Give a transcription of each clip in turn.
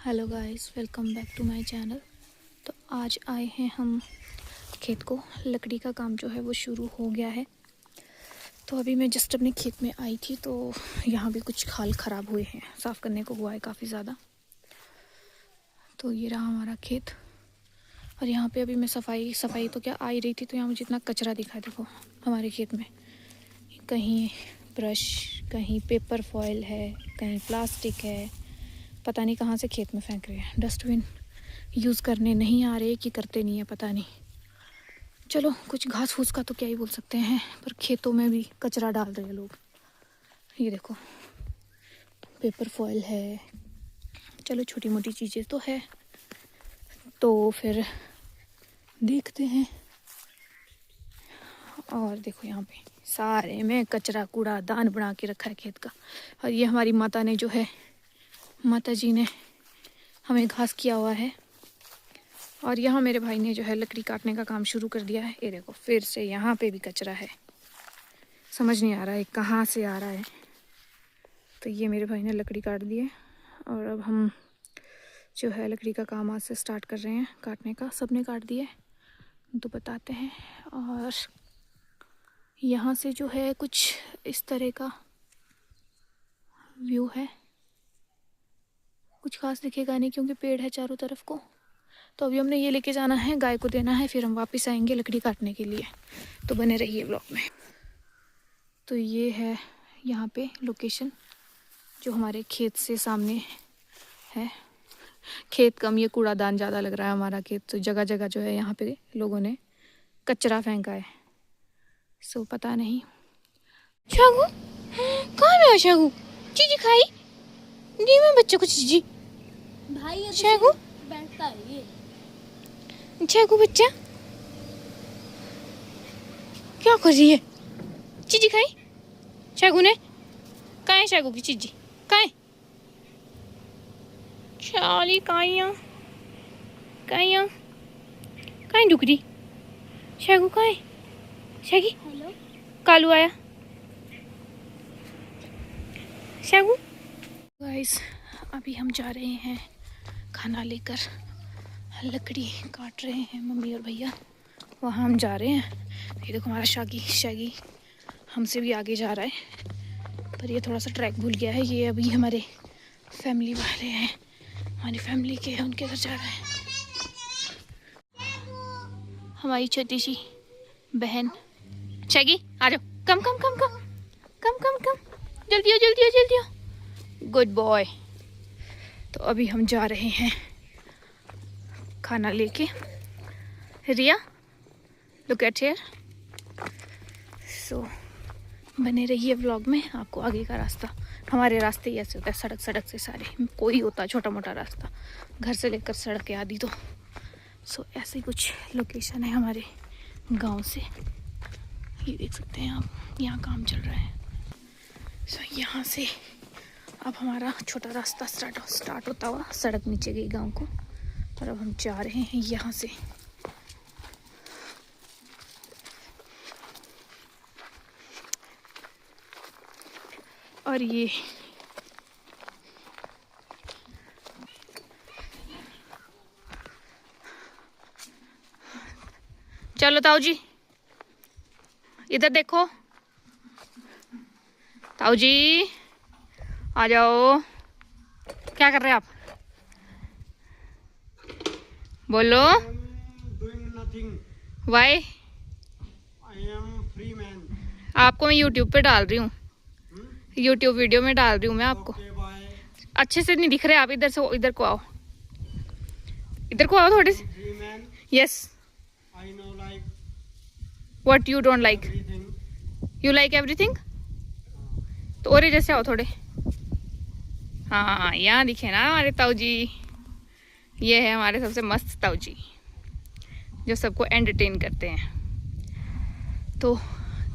Hello guys, welcome back to my channel. तो आज आए हैं हम खेत को। लकड़ी का काम जो है वो शुरू हो गया है। तो अभी मैं जस्ट अपने खेत में आई थी तो यहाँ भी कुछ खाल ख़राब हुए हैं, साफ़ करने को हुआ है काफ़ी ज़्यादा। तो ये रहा हमारा खेत और यहाँ पे अभी मैं सफाई तो क्या आ ही रही थी, तो यहाँ मुझे इतना कचरा दिखा। देखो हमारे खेत में कहीं ब्रश, कहीं पेपर फॉयल है, कहीं प्लास्टिक है, पता नहीं कहाँ से खेत में फेंक रहे हैं। डस्टबिन यूज़ करने नहीं आ रहे कि करते नहीं है, पता नहीं। चलो कुछ घास फूस का तो क्या ही बोल सकते हैं, पर खेतों में भी कचरा डाल रहे हैं लोग। ये देखो पेपर फॉयल है, चलो छोटी मोटी चीज़ें तो है। तो फिर देखते हैं। और देखो यहाँ पे सारे में कचरा कूड़ा दान बना के रखा है खेत का। और ये हमारी माता ने जो है, माता जी ने हमें घास किया हुआ है। और यहाँ मेरे भाई ने जो है लकड़ी काटने का काम शुरू कर दिया है। ये देखो फिर से यहाँ पे भी कचरा है, समझ नहीं आ रहा है कहाँ से आ रहा है। तो ये मेरे भाई ने लकड़ी काट दी है और अब हम जो है लकड़ी का काम आज से स्टार्ट कर रहे हैं काटने का। सबने काट दिया है तो बताते हैं। और यहाँ से जो है कुछ इस तरह का व्यू है, कुछ खास दिखेगा नहीं क्योंकि पेड़ है चारों तरफ को। तो अभी हमने ये लेके जाना है, गाय को देना है, फिर हम वापस आएंगे लकड़ी काटने के लिए। तो बने रहिए ब्लॉग में। तो ये है यहाँ पे लोकेशन जो हमारे खेत से सामने है। खेत कम, ये कूड़ादान ज़्यादा लग रहा है हमारा खेत। तो जगह जगह जो है यहाँ पे लोगों ने कचरा फेंका है। सो पता नहीं। शागू कहाँ गया? शागू चीजी खाई जी मैं बच्चे को चीजी भाई शागू बैठता है ये। शागू बच्चा क्या कर रही है? चीजी खाई शागू ने? कहाँ है शागू की चीजी? कहाँ है? चाली कहाँ डुकरी? शागू कहाँ है? शागी हेलो कालू आया। शागू गाइस, अभी हम जा रहे हैं खाना लेकर। लकड़ी काट रहे हैं मम्मी और भैया, वहाँ हम जा रहे हैं। ये देखो हमारा शागी हमसे भी आगे जा रहा है, पर ये थोड़ा सा ट्रैक भूल गया है। ये अभी हमारे फैमिली वाले हैं, हमारी फैमिली के हैं, उनके घर जा रहा है। हमारी छोटी सी बहन शागी आ जाओ, कम कम कम कम कम कम कम, जल्दी हो जल्दी हो जल्दी हो, गुड बॉय। तो अभी हम जा रहे हैं खाना लेके। रिया लुक एट हियर। सो बने रहिए व्लॉग में। आपको आगे का रास्ता, हमारे रास्ते ही ऐसे होता है, सड़क सड़क से सारे, कोई होता है छोटा मोटा रास्ता, घर से लेकर सड़क आदि। तो सो ऐसी कुछ लोकेशन है हमारे गांव से। ये देख सकते हैं आप, यहाँ काम चल रहा है। सो यहाँ से अब हमारा छोटा रास्ता स्टार्ट होता हुआ सड़क नीचे गई गांव को, और अब हम जा रहे हैं यहाँ से। और ये चलो ताऊ जी इधर देखो, ताऊ जी आ जाओ। क्या कर रहे हैं आप? बोलो। वाई? आपको मैं यूट्यूब पे डाल रही हूँ, यूट्यूब वीडियो में डाल रही हूँ मैं आपको। अच्छे से नहीं दिख रहे आप, इधर से इधर को आओ, इधर को आओ थोड़े से। Yes what you don't like? You like everything. तो और जैसे आओ थोड़े। हाँ यहाँ दिखे ना हमारे ताऊ जी। ये है हमारे सबसे मस्त ताऊ जी जो सबको एंटरटेन करते हैं। तो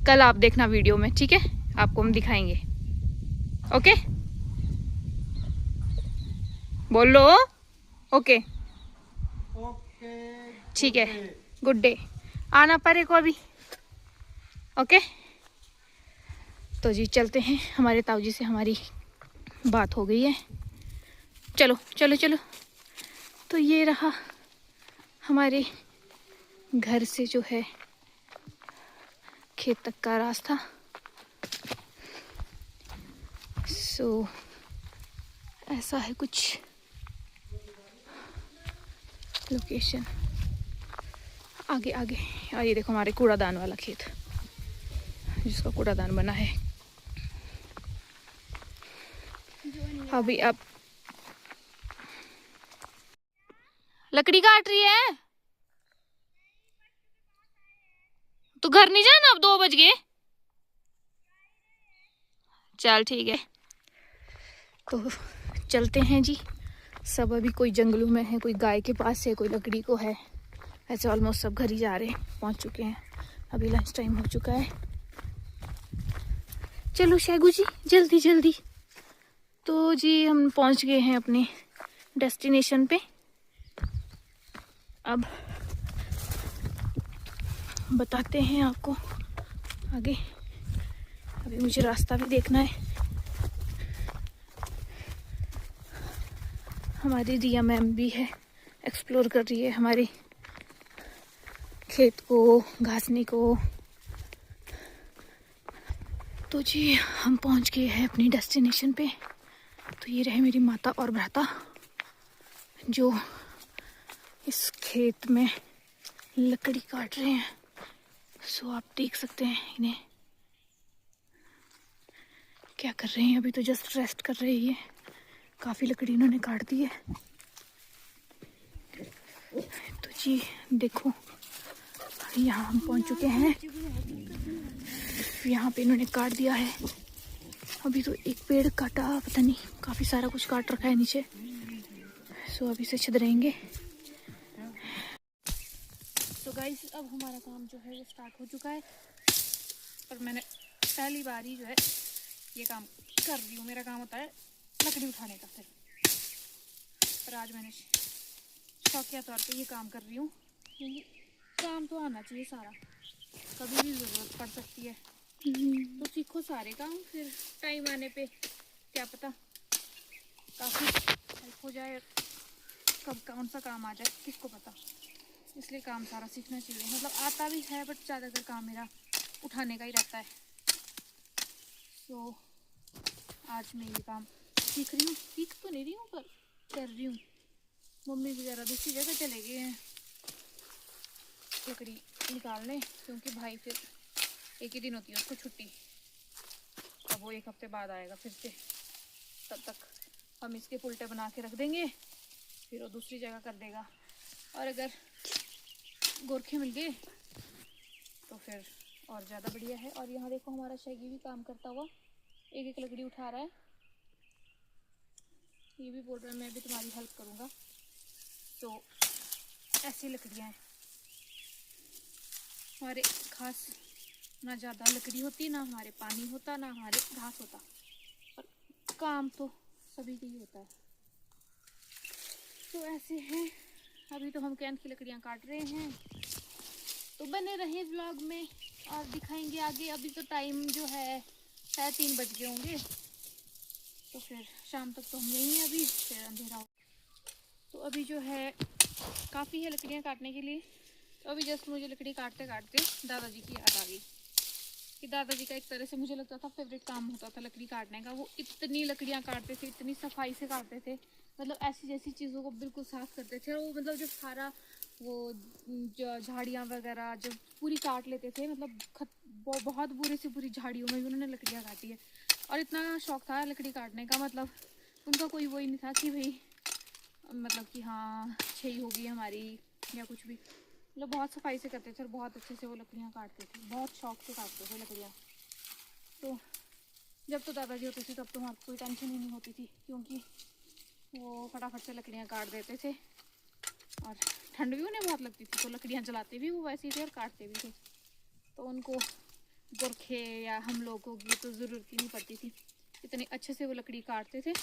कल आप देखना वीडियो में, ठीक है? आपको हम दिखाएंगे। ओके बोलो। ओके ठीक है, गुड डे। आना परे को अभी। ओके तो जी चलते हैं। हमारे ताऊ जी से हमारी बात हो गई है, चलो चलो चलो। तो ये रहा हमारे घर से जो है खेत तक का रास्ता। सो ऐसा है कुछ लोकेशन। आगे आगे, और ये देखो हमारे कूड़ादान वाला खेत, जिसका कूड़ादान बना है। अभी अब लकड़ी काट रही है तो घर नहीं जाना, अब 2 बज गए। चल ठीक है, तो चलते हैं जी। सब अभी कोई जंगलों में है, कोई गाय के पास है, कोई लकड़ी को है। ऐसे ऑलमोस्ट सब घर ही जा रहे हैं, पहुंच चुके हैं। अभी लंच टाइम हो चुका है। चलो शैगू जी जल्दी जल्दी। तो जी हम पहुंच गए हैं अपने डेस्टिनेशन पे। अब बताते हैं आपको आगे। अभी मुझे रास्ता भी देखना है। हमारी रिया मैम भी है, एक्सप्लोर कर रही है हमारे खेत को, घासनी को। तो जी हम पहुंच गए हैं अपनी डेस्टिनेशन पे। तो ये रहे मेरी माता और भ्राता, जो इस खेत में लकड़ी काट रहे हैं। सो आप देख सकते हैं इन्हें क्या कर रहे हैं। अभी तो जस्ट रेस्ट कर रहे हैं। काफ़ी लकड़ी इन्होंने काट दी है। तो जी देखो, यहाँ हम पहुँच चुके हैं। यहाँ पे इन्होंने काट दिया है। अभी तो एक पेड़ काटा, पता नहीं काफ़ी सारा कुछ काट रखा है नीचे। सो अभी से छिदरेंगे। तो गाइस अब हमारा काम जो है वो स्टार्ट हो चुका है। पर मैंने पहली बार ही जो है ये काम कर रही हूँ। मेरा काम होता है लकड़ी उठाने का सिर्फ, पर आज मैंने शौकिया तौर पे ये काम कर रही हूँ, क्योंकि काम तो आना चाहिए सारा, कभी भी ज़रूरत पड़ सकती है। तो सीखो सारे काम, फिर टाइम आने पे क्या पता काफ़ी हेल्प हो जाए। कब कौन सा काम आ जाए किसको पता, इसलिए काम सारा सीखना चाहिए। मतलब आता भी है, बट ज़्यादातर काम मेरा उठाने का ही रहता है। तो आज मैं ये काम सीख रही हूँ। सीख तो नहीं रही हूँ, पर कर रही हूँ। मम्मी वगैरह दूसरी जगह चले गए हैं लकड़ी निकालने, क्योंकि भाई फिर एक ही दिन होती है उसको छुट्टी। अब वो 1 हफ्ते बाद आएगा फिर से। तब तक हम इसके पुलटे बना के रख देंगे, फिर वो दूसरी जगह कर देगा। और अगर गोरखे मिल गए तो फिर और ज़्यादा बढ़िया है। और यहाँ देखो हमारा शैगी भी काम करता हुआ एक एक लकड़ी उठा रहा है। ये भी बोल रहा है मैं भी तुम्हारी हेल्प करूँगा। तो ऐसी लकड़ियाँ हैं हमारे। खास ना ज़्यादा लकड़ी होती, ना हमारे पानी होता, ना हमारे घास होता, पर काम तो सभी का ही होता है। तो ऐसे हैं। अभी तो हम कैंथ की लकड़ियाँ काट रहे हैं। तो बने रहे व्लॉग में और दिखाएंगे आगे। अभी तो टाइम जो है 3 बज गए होंगे, तो फिर शाम तक तो हम यहीं हैं। अभी फिर अंधेरा हो। तो अभी जो है काफ़ी है लकड़ियाँ काटने के लिए। तो अभी जस्ट मुझे लकड़ी काटते काटते दादाजी की याद आ गई कि दादाजी का एक तरह से मुझे लगता था फेवरेट काम होता था लकड़ी काटने का। वो इतनी लकड़ियाँ काटते थे, इतनी सफाई से काटते थे, मतलब ऐसी जैसी चीज़ों को बिल्कुल साफ करते थे। और वो मतलब जब सारा वो झाड़ियाँ वगैरह जब पूरी काट लेते थे, मतलब बहुत बुरे से बुरी झाड़ियों में भी उन्होंने लकड़ियाँ काटी है। और इतना शौक था लकड़ी काटने का, मतलब उनका कोई वही नहीं था कि भाई मतलब कि हाँ छई होगी हमारी या कुछ भी। मतलब बहुत सफाई से करते थे और बहुत अच्छे से वो लकड़ियाँ काटते थे, बहुत शौक से काटते थे लकड़ियाँ। तो जब तो दादाजी होते थे तब तो हमारे कोई टेंशन ही नहीं होती थी, क्योंकि वो फटाफट से लकड़ियाँ काट देते थे। और ठंड भी उन्हें बहुत लगती थी, तो लकड़ियाँ जलाते भी वो वैसे ही थे और काटते भी थे। तो उनको गोरखे या हम लोगों की तो ज़रूरत ही नहीं पड़ती थी, इतने अच्छे से वो लकड़ी काटते थे।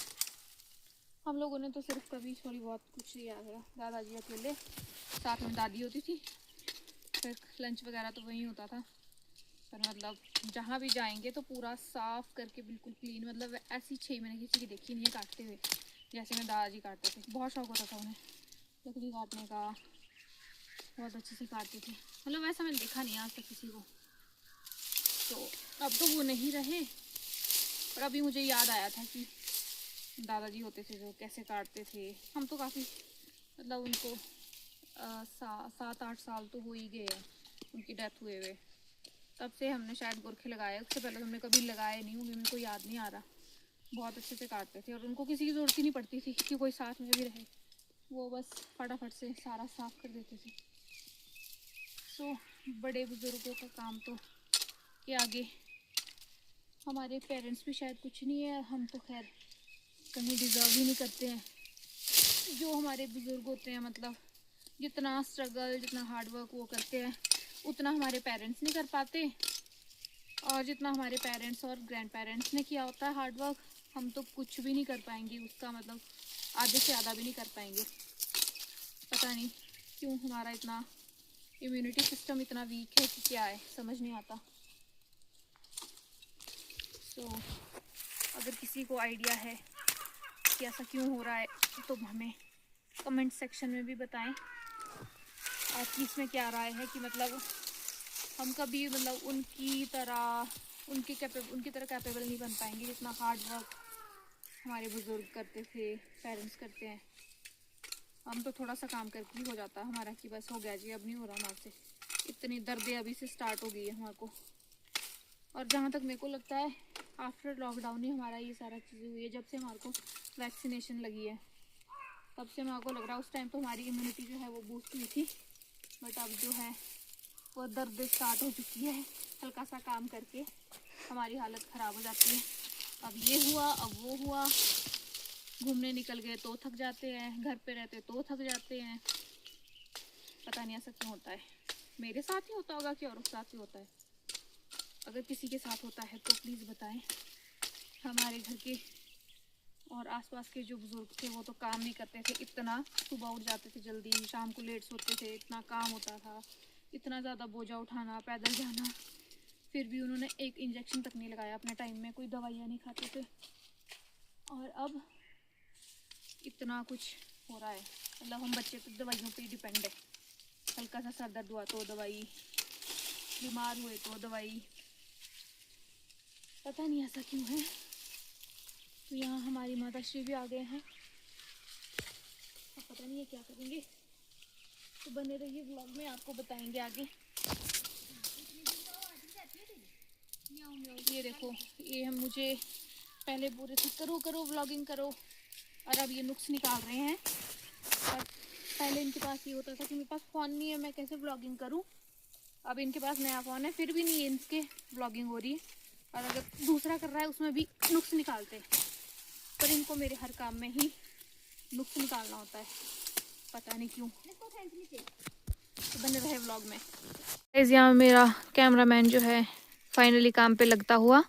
हम लोगों ने तो सिर्फ कभी थोड़ी बहुत कुछ लिया है, दादाजी अकेले, साथ में दादी होती थी। फिर लंच वगैरह तो वहीं होता था। पर मतलब जहाँ भी जाएंगे तो पूरा साफ करके बिल्कुल क्लीन, मतलब ऐसी छई मैंने किसी की देखी नहीं है काटते हुए। जैसे में दादाजी काटते थे। बहुत शौक होता था उन्हें लकड़ी काटने का, बहुत अच्छे से काटते थे। मतलब वैसा मैंने देखा नहीं आज तक किसी को। तो अब तो वो नहीं रहे, पर अभी मुझे याद आया था कि दादाजी होते थे जो कैसे काटते थे। हम तो काफ़ी मतलब उनको 7-8 साल तो हो ही गए हैं उनकी डेथ हुए हुए। तब से हमने शायद गोरखे लगाए, उससे पहले हमने कभी लगाए नहीं होंगे, मेरे को याद नहीं आ रहा। बहुत अच्छे से काटते थे और उनको किसी की ज़रूरत ही नहीं पड़ती थी कि कोई साथ में भी रहे, वो बस फटाफट से सारा साफ कर देते थे। सो बड़े बुज़ुर्गों का काम तो के आगे हमारे पेरेंट्स भी शायद कुछ नहीं है। हम तो खैर कहीं डिज़र्व ही नहीं करते हैं। जो हमारे बुज़ुर्ग होते हैं, मतलब जितना स्ट्रगल, जितना हार्ड वर्क वो करते हैं, उतना हमारे पेरेंट्स नहीं कर पाते। और जितना हमारे पेरेंट्स और ग्रैंड पेरेंट्स ने किया होता है हार्ड वर्क, हम तो कुछ भी नहीं कर पाएंगे उसका, मतलब आधे से आधा भी नहीं कर पाएंगे। पता नहीं क्यों हमारा इतना इम्यूनिटी सिस्टम इतना वीक है कि क्या है, समझ नहीं आता। सो अगर किसी को आइडिया है कि ऐसा क्यों हो रहा है तो हमें कमेंट सेक्शन में भी बताएं आपकी इसमें क्या राय है कि मतलब हम कभी मतलब उनकी तरह कैपेबल नहीं बन पाएंगे जितना हार्ड वर्क हमारे बुजुर्ग करते थे, पेरेंट्स करते हैं। हम तो थोड़ा सा काम करके ही हो जाता है हमारा कि बस हो गया जी, अब नहीं हो रहा हमारे से। इतनी दर्दें अभी से स्टार्ट हो गई है हमारे को। और जहाँ तक मेरे को लगता है आफ्टर लॉकडाउन ही हमारा ये सारा चीज़ें हुई है। जब से हमारे को वैक्सीनेशन लगी है तब से मेरे को लग रहा है, उस टाइम तो हमारी इम्यूनिटी जो है वो बूस्ट हुई थी, बट अब जो है वो दर्द स्टार्ट हो चुकी है। हल्का सा काम करके हमारी हालत ख़राब हो जाती है। अब ये हुआ, अब वो हुआ, घूमने निकल गए तो थक जाते हैं, घर पे रहते तो थक जाते हैं। पता नहीं ऐसा क्यों होता है। मेरे साथ ही होता होगा कि औरों के साथ ही होता है। अगर किसी के साथ होता है तो प्लीज़ बताएं। हमारे घर के और आसपास के जो बुज़ुर्ग थे वो तो काम नहीं करते थे इतना, सुबह उठ जाते थे जल्दी, शाम को लेट सोते थे, इतना काम होता था, इतना ज़्यादा बोझा उठाना, पैदल जाना, फिर भी उन्होंने एक इंजेक्शन तक नहीं लगाया अपने टाइम में, कोई दवाइयाँ नहीं खाते थे। और अब इतना कुछ हो रहा है, मतलब हम बच्चे तो दवाइयों पे ही डिपेंड है। हल्का सा सर दर्द हुआ तो दवाई, बीमार हुए तो दवाई, पता नहीं ऐसा क्यों है। तो यहाँ हमारी माताश्री भी आ गए हैं, अब पता नहीं है क्या करेंगे। तो बने रहिए व्लॉग में, आपको बताएंगे आगे। ये देखो, ये हम मुझे पहले बोल रहे थे करो करो व्लॉगिंग करो, और अब ये नुक्स निकाल रहे हैं। और पहले इनके पास ये होता था कि मेरे पास फ़ोन नहीं है, मैं कैसे व्लॉगिंग करूं। अब इनके पास नया फ़ोन है, फिर भी नहीं है इनके व्लॉगिंग हो रही है। और अगर दूसरा कर रहा है उसमें भी नुक्स निकालते हैं। पर इनको मेरे हर काम में ही नुक्स निकालना होता है, पता नहीं क्यों। तो बने रहे व्लॉग में। यहाँ मेरा कैमरामैन जो है फाइनली काम पे लगता हुआ,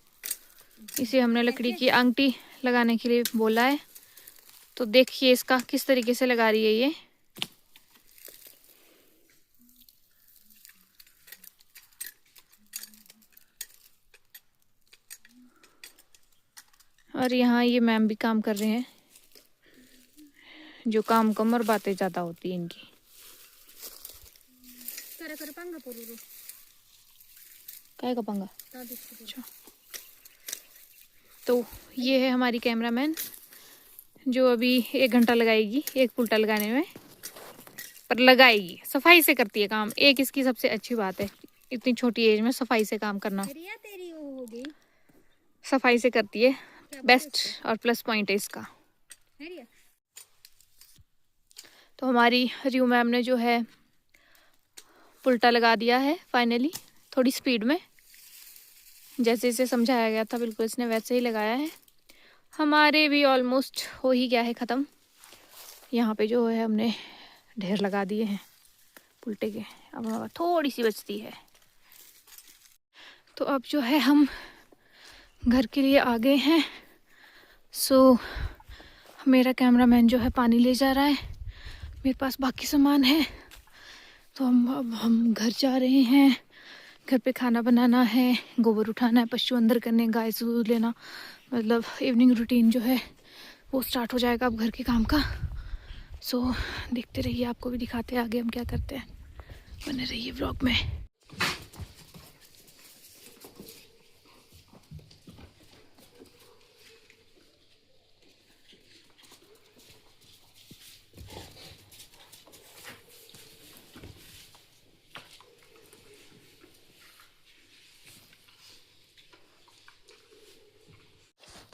इसे हमने लकड़ी की अंगठी लगाने के लिए बोला है। तो देखिए इसका किस तरीके से लगा रही है ये। और यहाँ ये मैम भी काम कर रहे हैं, जो काम कम और बातें ज़्यादा होती है इनकी। काय का पंगा। अच्छा, तो ये है हमारी कैमरामैन जो अभी 1 घंटा लगाएगी एक पुल्टा लगाने में, पर लगाएगी, सफाई से करती है काम। एक इसकी सबसे अच्छी बात है, इतनी छोटी एज में सफाई से काम करना। तेरी वो हो गई, सफाई से करती है, बेस्ट और प्लस पॉइंट है इसका। तो हमारी रियू मैम ने जो है पुल्टा लगा दिया है फाइनली, थोड़ी स्पीड में, जैसे इसे समझाया गया था बिल्कुल इसने वैसे ही लगाया है। हमारे भी ऑलमोस्ट हो ही गया है ख़त्म। यहाँ पे जो है हमने ढेर लगा दिए हैं पुल्टे के, अब थोड़ी सी बचती है। तो अब जो है हम घर के लिए आ गए हैं। सो मेरा कैमरामैन जो है पानी ले जा रहा है, मेरे पास बाकी सामान है। तो अब हम घर जा रहे हैं, घर पे खाना बनाना है, गोबर उठाना है, पशु अंदर करने, गाय दूध लेना, मतलब इवनिंग रूटीन जो है वो स्टार्ट हो जाएगा अब घर के काम का। सो देखते रहिए, आपको भी दिखाते हैं आगे हम क्या करते हैं। बने रहिए व्लॉग में।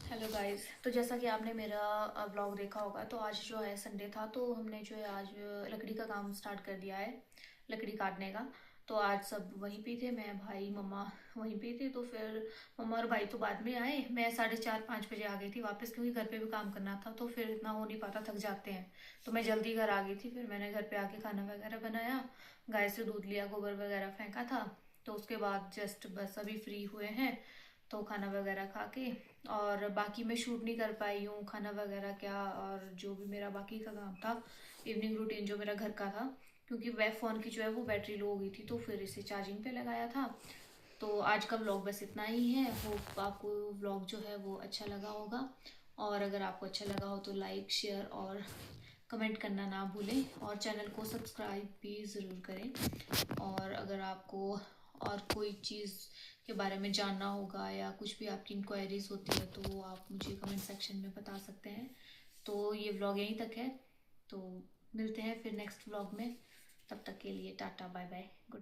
हेलो गाइस, तो जैसा कि आपने मेरा ब्लॉग देखा होगा, तो आज जो है संडे था, तो हमने जो है आज लकड़ी का काम स्टार्ट कर दिया है, लकड़ी काटने का। तो आज सब वहीं पे थे, मैं भाई मम्मा वहीं पे थे। तो फिर मम्मा और भाई तो बाद में आए, मैं 4:30-5 बजे आ गई थी वापस, क्योंकि घर पे भी काम करना था तो फिर इतना हो नहीं पाता, थक जाते हैं। तो मैं जल्दी घर आ गई थी। फिर मैंने घर पे आके खाना वगैरह बनाया, गाय से दूध लिया, गोबर वगैरह फेंका था। तो उसके बाद जस्ट बस अभी फ्री हुए हैं, तो खाना वगैरह खा के। और बाकी मैं शूट नहीं कर पाई हूँ खाना वगैरह क्या, और जो भी मेरा बाकी का काम था, इवनिंग रूटीन जो मेरा घर का था, क्योंकि वह फ़ोन की जो है वो बैटरी लो हो गई थी, तो फिर इसे चार्जिंग पे लगाया था। तो आज का व्लॉग बस इतना ही है। होप आपको व्लॉग जो है वो अच्छा लगा होगा, और अगर आपको अच्छा लगा हो तो लाइक, शेयर और कमेंट करना ना भूलें, और चैनल को सब्सक्राइब भी ज़रूर करें। और अगर आपको और कोई चीज़ के बारे में जानना होगा या कुछ भी आपकी इंक्वायरीज होती है, तो आप मुझे कमेंट सेक्शन में बता सकते हैं। तो ये व्लॉग यहीं तक है, तो मिलते हैं फिर नेक्स्ट व्लॉग में। तब तक के लिए टाटा बाय बाय, गुड।